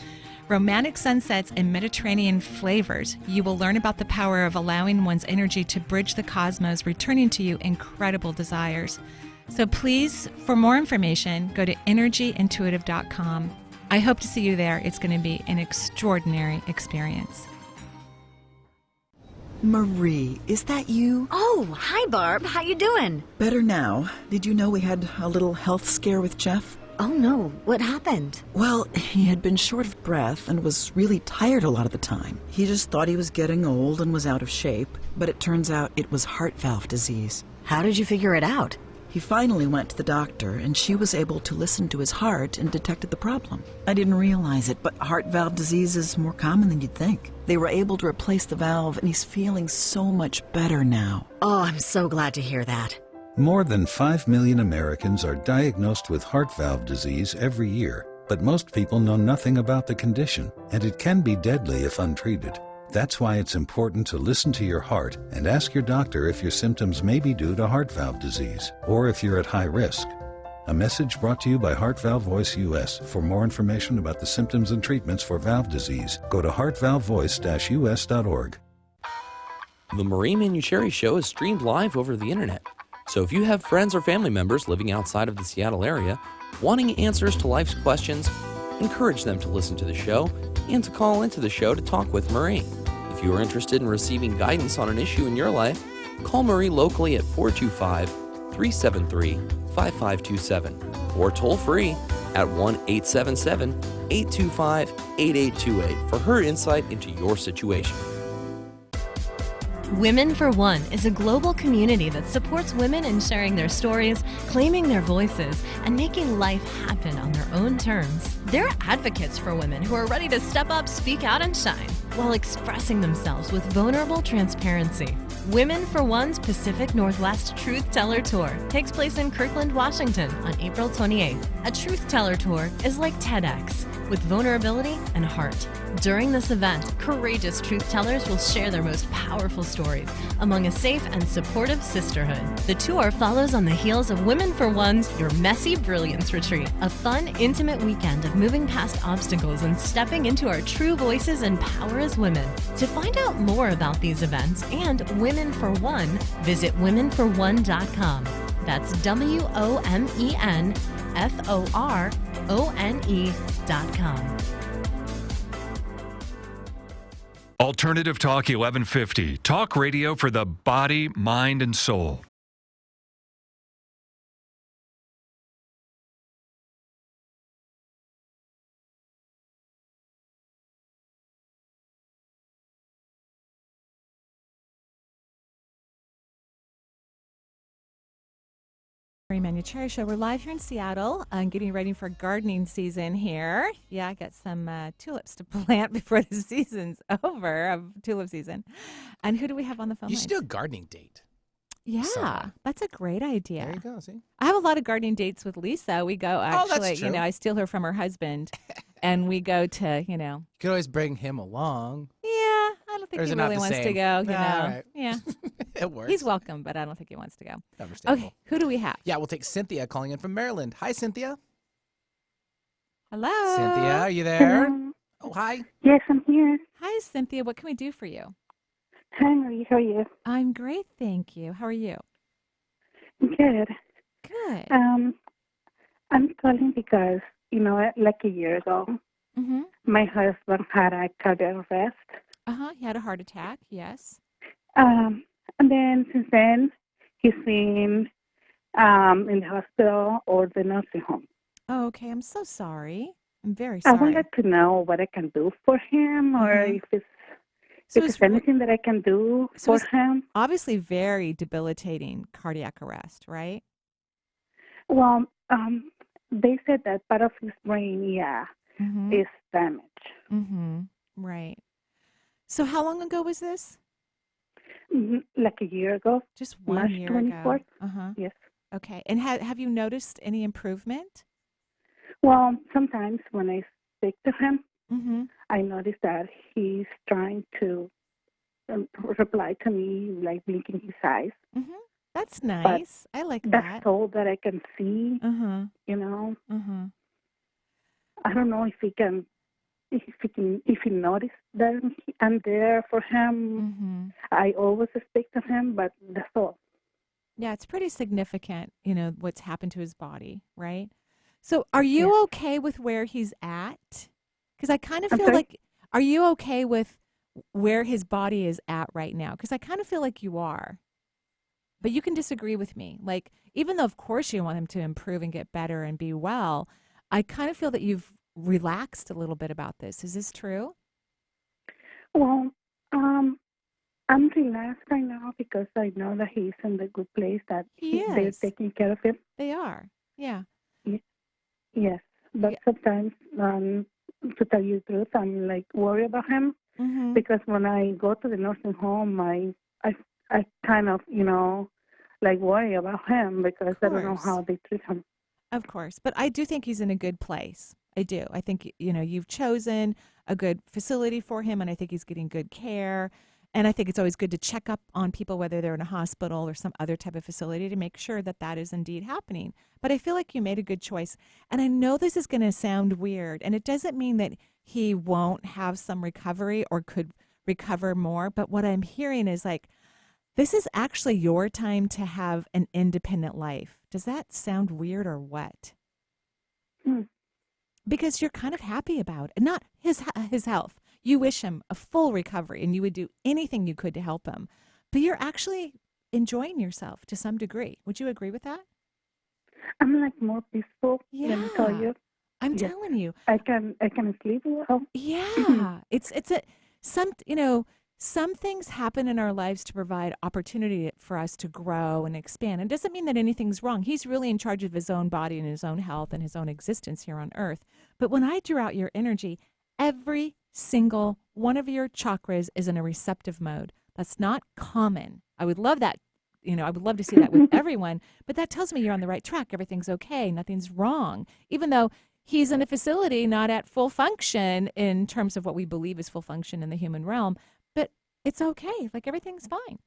romantic sunsets, and Mediterranean flavors, you will learn about the power of allowing one's energy to bridge the cosmos, returning to you incredible desires. So please, for more information, go to energyintuitive.com. I hope to see you there. It's going to be an extraordinary experience. Marie, is that you? Oh, hi, Barb. How you doing? Better now. Did you know we had a little health scare with Jeff? Oh, no. What happened? Well, he had been short of breath and was really tired a lot of the time. He just thought he was getting old and was out of shape, but it turns out it was heart valve disease. How did you figure it out? He finally went to the doctor, and she was able to listen to his heart and detected the problem. I didn't realize it, but heart valve disease is more common than you'd think. They were able to replace the valve, and he's feeling so much better now. Oh, I'm so glad to hear that. More than 5 million Americans are diagnosed with heart valve disease every year, but most people know nothing about the condition, and it can be deadly if untreated. That's why it's important to listen to your heart and ask your doctor if your symptoms may be due to heart valve disease or if you're at high risk. A message brought to you by Heart Valve Voice US. For more information about the symptoms and treatments for valve disease, go to heartvalvevoice-us.org. The Marie Manuchehri Show is streamed live over the internet. So if you have friends or family members living outside of the Seattle area, wanting answers to life's questions, encourage them to listen to the show and to call into the show to talk with Marie. If you are interested in receiving guidance on an issue in your life, call Marie locally at 425-373-5527 or toll free at 1-877-825-8828 for her insight into your situation. Women for One is a global community that supports women in sharing their stories, claiming their voices, and making life happen on their own terms. They're advocates for women who are ready to step up, speak out, and shine while expressing themselves with vulnerable transparency. Women for One's Pacific Northwest Truth Teller Tour takes place in Kirkland, Washington on April 28th. A Truth Teller Tour is like TEDx, with vulnerability and heart. During this event, courageous truth tellers will share their most powerful stories among a safe and supportive sisterhood. The tour follows on the heels of Women for One's Your Messy Brilliance Retreat, a fun, intimate weekend of moving past obstacles and stepping into our true voices and power as women. To find out more about these events and Women for One, visit womenforone.com. That's WOMENFORONE.com. Alternative Talk 1150. Talk radio for the body, mind, and soul. Manuchehri Show. We're live here in Seattle. I'm getting ready for gardening season here. Yeah, I got some tulips to plant before the season's over, of tulip season. And who do we have on the phone? You should do a gardening date. Yeah, that's a great idea. There you go, see? I have a lot of gardening dates with Lisa. We go, actually, that's true. I steal her from her husband, and we go to, You could always bring him along. Yeah, I don't think he really wants to go, Right. Yeah. It works. He's welcome, but I don't think he wants to go. Understandable. Okay, who do we have? Yeah, we'll take Cynthia calling in from Maryland. Hi, Cynthia. Hello. Cynthia, are you there? Hello. Oh, hi. Yes, I'm here. Hi, Cynthia. What can we do for you? Hi, Marie. How are you? I'm great, thank you. How are you? Good. Good. I'm calling because, like a year ago, my husband had a cardiac arrest. He had a heart attack, yes. And then since then, he's been in the hospital or the nursing home. Oh, okay. I'm so sorry. I'm very I sorry. wanted to know what I can do for him, or if there's anything that I can do for him. Obviously, very debilitating cardiac arrest, right? Well, they said that part of his brain, is damaged. Right. So how long ago was this? Like a year ago. Just 1 March year 24th. ago. Uh-huh. Yes. Okay. And have you noticed any improvement? Well, sometimes when I speak to him, Mm-hmm. I notice that he's trying to reply to me, like blinking his eyes. Mm-hmm. That's nice. I like that. That's all that I can see. Mm-hmm. You know. Mm-hmm. I don't know if he noticed that I'm there for him. Mm-hmm. I always speak to him, but that's all. Yeah, it's pretty significant, what's happened to his body, right? So are you okay with where he's at? Because I kind of feel like, are you okay with where his body is at right now? Because I kind of feel like you are. But you can disagree with me. Like, even though, of course, you want him to improve and get better and be well, I kind of feel that you've relaxed a little bit about this. Is this true? Well, I'm relaxed right now because I know that he's in the good place, that they're taking care of him. They are, yeah. Yes, but sometimes, to tell you the truth, I'm like worried about him because when I go to the nursing home, I kind of, like worry about him because I don't know how they treat him. Of course, but I do think he's in a good place. I do. I think, you've chosen a good facility for him, and I think he's getting good care. And I think it's always good to check up on people, whether they're in a hospital or some other type of facility, to make sure that that is indeed happening. But I feel like you made a good choice. And I know this is going to sound weird, and it doesn't mean that he won't have some recovery or could recover more. But what I'm hearing is like, this is actually your time to have an independent life. Does that sound weird or what? Because you're kind of happy about it. Not his health. You wish him a full recovery, and you would do anything you could to help him. But you're actually enjoying yourself to some degree. Would you agree with that? I'm like more peaceful. Yeah. Let me tell you. I'm telling you. I can sleep well. Yeah. Some things happen in our lives to provide opportunity for us to grow and expand. It doesn't mean that anything's wrong. He's really in charge of his own body and his own health and his own existence here on earth. But when I drew out your energy, every single one of your chakras is in a receptive mode. That's not common. I would love that. I would love to see that with everyone, but that tells me you're on the right track. Everything's okay. Nothing's wrong. Even though he's in a facility not at full function in terms of what we believe is full function in the human realm, but it's okay. Like, everything's fine.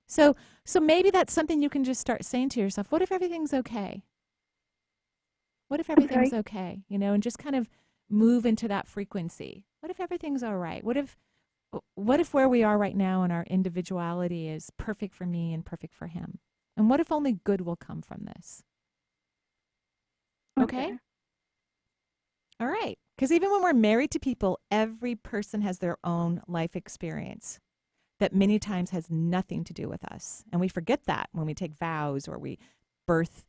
So maybe that's something you can just start saying to yourself, what if everything's okay? What if everything's okay? And just kind of move into that frequency. What if everything's all right? What if where we are right now in our individuality is perfect for me and perfect for him? And what if only good will come from this? Okay? All right. Because even when we're married to people, every person has their own life experience that many times has nothing to do with us. And we forget that when we take vows or we birth,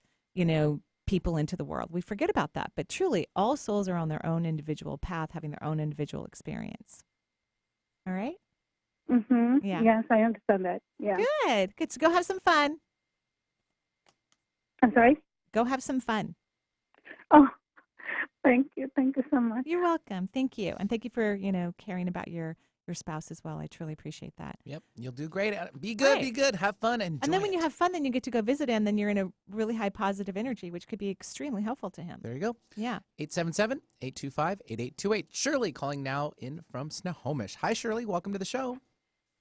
people into the world. We forget about that. But truly, all souls are on their own individual path, having their own individual experience. All right? Yeah. Yes, I understand that. Yeah. Good. So go have some fun. I'm sorry? Go have some fun. Oh, thank you. Thank you so much. You're welcome. Thank you. And thank you for, caring about your spouse as well. I truly appreciate that. Yep. You'll do great. Be good. Right. Be good. Have fun. Enjoy and then when you have fun, then you get to go visit him. Then you're in a really high positive energy, which could be extremely helpful to him. There you go. Yeah. 877-825-8828. Shirley calling now in from Snohomish. Hi, Shirley. Welcome to the show.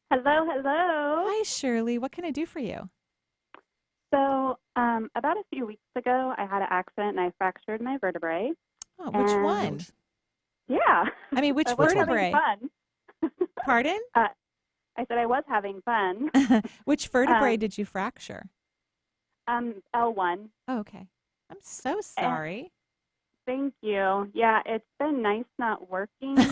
Hello. Hi, Shirley. What can I do for you? So about a few weeks ago, I had an accident and I fractured my vertebrae. Oh, which one? Yeah. I mean, which vertebrae? Fun. Pardon? I said I was having fun. Which vertebrae did you fracture? L1. Oh, okay. I'm so sorry. Thank you. Yeah, it's been nice not working. There's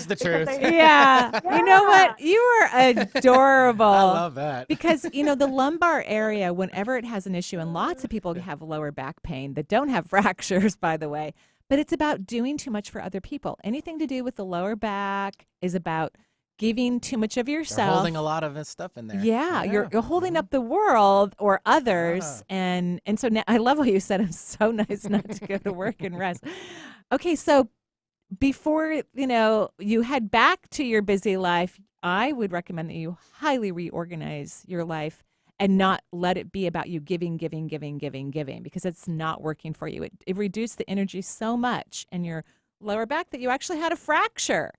the truth. Yeah. You know what? You are adorable. I love that. Because, the lumbar area, whenever it has an issue, and lots of people have lower back pain that don't have fractures, by the way, but it's about doing too much for other people. Anything to do with the lower back is about giving too much of yourself. They're holding a lot of this stuff in there. Yeah. You're holding up the world or others. Yeah. And so now, I love what you said. It's so nice not to go to work and rest. Okay, so before, you head back to your busy life, I would recommend that you highly reorganize your life and not let it be about you giving, because it's not working for you. It reduced the energy so much in your lower back that you actually had a fracture.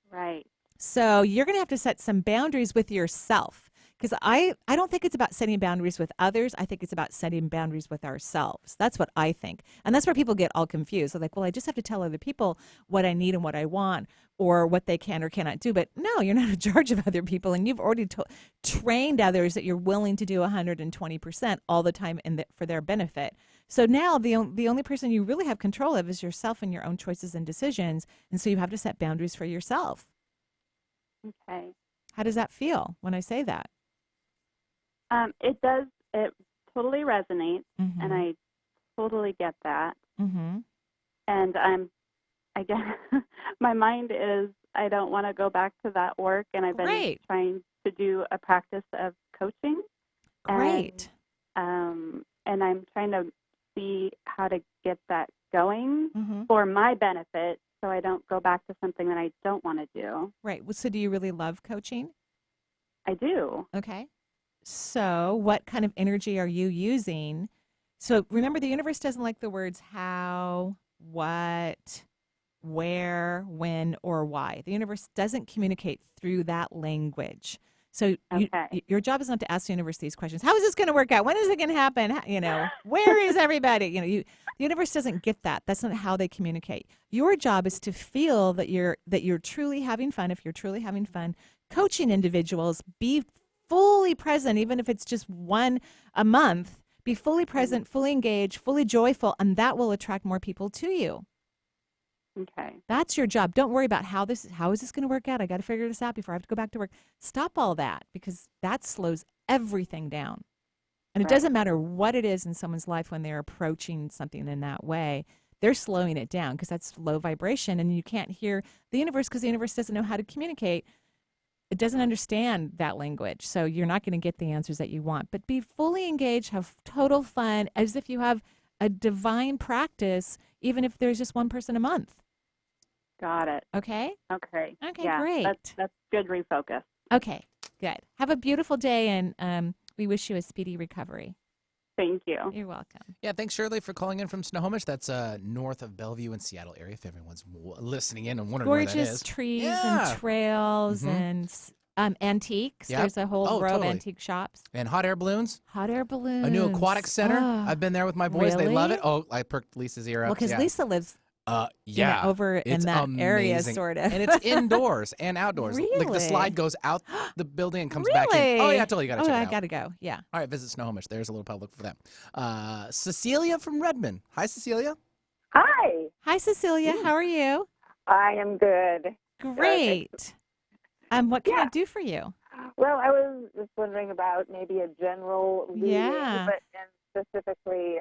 Right. So you're going to have to set some boundaries with yourself, because I don't think it's about setting boundaries with others. I think it's about setting boundaries with ourselves. That's what I think. And that's where people get all confused. They're like, well, I just have to tell other people what I need and what I want or what they can or cannot do. But no, you're not in charge of other people. And you've already trained others that you're willing to do 120% all the time for their benefit. So now the only person you really have control of is yourself and your own choices and decisions. And so you have to set boundaries for yourself. Okay. How does that feel when I say that? It does. It totally resonates, Mm-hmm. and I totally get that. Mm-hmm. And I guess my mind is I don't want to go back to that work, and I've been trying to do a practice of coaching. Great. And I'm trying to see how to get that going Mm-hmm. for my benefit, so I don't go back to something that I don't want to do. Right. So do you really love coaching? I do. Okay. So what kind of energy are you using? So remember, the universe doesn't like the words how, what, where, when, or why. The universe doesn't communicate through that language. So your job is not to ask the universe these questions. How is this going to work out? When is it going to happen? Where is everybody? The universe doesn't get that. That's not how they communicate. Your job is to feel that you're truly having fun. If you're truly having fun, coaching individuals, be fully present, even if it's just one a month. Be fully present, fully engaged, fully joyful, and that will attract more people to you. Okay. That's your job. Don't worry about how is this going to work out? I got to figure this out before I have to go back to work. Stop all that, because that slows everything down. And it doesn't matter what it is in someone's life when they're approaching something in that way. They're slowing it down because that's low vibration, and you can't hear the universe because the universe doesn't know how to communicate. It doesn't understand that language, so you're not going to get the answers that you want. But be fully engaged, have total fun, as if you have a divine practice, even if there's just one person a month. Got it. Okay? Okay. Okay, yeah, great. That's good refocus. Okay, good. Have a beautiful day, and we wish you a speedy recovery. Thank you. You're welcome. Yeah, thanks, Shirley, for calling in from Snohomish. That's north of Bellevue in Seattle area, if everyone's listening in and wondering where that is. Gorgeous trees and trails and antiques. Yep. There's a whole row of antique shops. And hot air balloons. Hot air balloons. A new aquatic center. Oh, I've been there with my boys. really? They love it. Oh, I perked Lisa's ear up. Well, because Lisa lives over in it's that amazing. area, sort of. And it's indoors and outdoors. Really? Like the slide goes out the building and comes Really? back in. Oh, yeah, totally. You got to check it out. I got to go. Yeah. All right, visit Snohomish. There's a little public for that. Cecilia from Redmond. Hi, Cecilia. Hi. Hi, Cecilia. How are you? I am good. Great. What can I do for you? Well, I was just wondering about maybe a general reading, but specifically,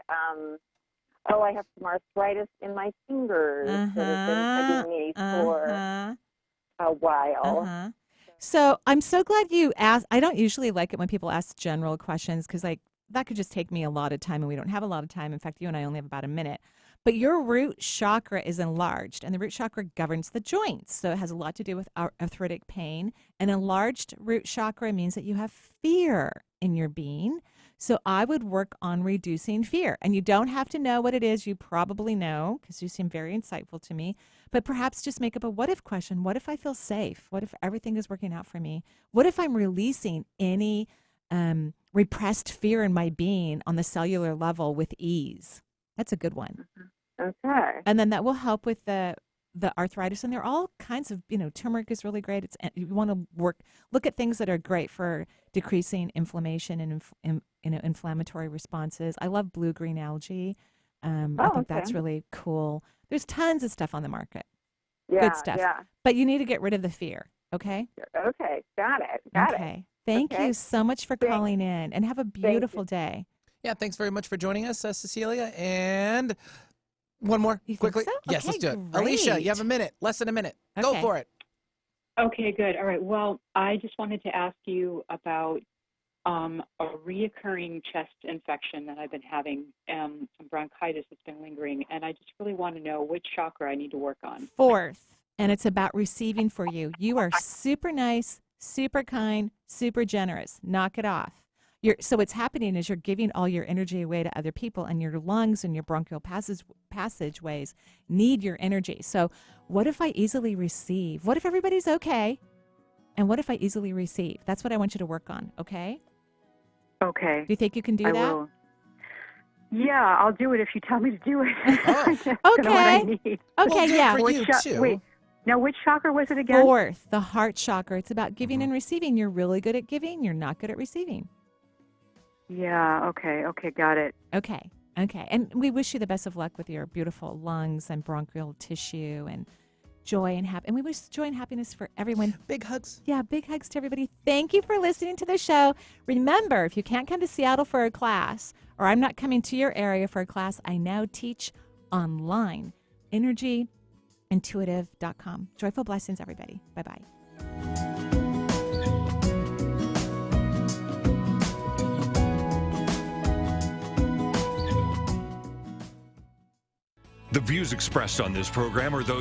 I have some arthritis in my fingers that has been bugging me for a while. So I'm so glad you asked. I don't usually like it when people ask general questions because that could just take me a lot of time, and we don't have a lot of time. In fact, you and I only have about a minute. But your root chakra is enlarged, and the root chakra governs the joints. So it has a lot to do with arthritic pain. An enlarged root chakra means that you have fear in your being. So I would work on reducing fear. And you don't have to know what it is. You probably know because you seem very insightful to me. But perhaps just make up a what if question. What if I feel safe? What if everything is working out for me? What if I'm releasing any repressed fear in my being on the cellular level with ease? That's a good one. Okay. And then that will help with the arthritis. And there are all kinds of, turmeric is really great. You want to look at things that are great for decreasing inflammation and inflammatory responses. I love blue-green algae. I think that's really cool. There's tons of stuff on the market. Yeah, good stuff. Yeah. But you need to get rid of the fear, okay? Okay, got it. Okay. Thank you so much for calling in, and have a beautiful day. Yeah, thanks very much for joining us, Cecilia. And one more, quickly. So? Yes, Okay, let's do it. great. Alicia, you have a minute, less than a minute. Go Okay. for it. Okay, good. All right. Well, I just wanted to ask you about a reoccurring chest infection that I've been having, some bronchitis that's been lingering, and I just really want to know which chakra I need to work on. Fourth, and it's about receiving for you. You are super nice, super kind, super generous. Knock it off. So what's happening is you're giving all your energy away to other people, and your lungs and your bronchial passageways need your energy. So what if I easily receive? What if everybody's okay? And what if I easily receive? That's what I want you to work on, okay? Okay. Do you think you can do I that? will. Yeah, I'll do it if you tell me to do it. Okay. What I need. Okay, yeah. Wait, now which chakra was it again? Fourth, the heart chakra. It's about giving and receiving. You're really good at giving. You're not good at receiving. Yeah, okay, got it. Okay. And we wish you the best of luck with your beautiful lungs and bronchial tissue and joy and happiness. And we wish joy and happiness for everyone. Big hugs. Yeah, big hugs to everybody. Thank you for listening to the show. Remember, if you can't come to Seattle for a class, or I'm not coming to your area for a class, I now teach online. EnergyIntuitive.com. Joyful blessings, everybody. Bye-bye. The views expressed on this program are those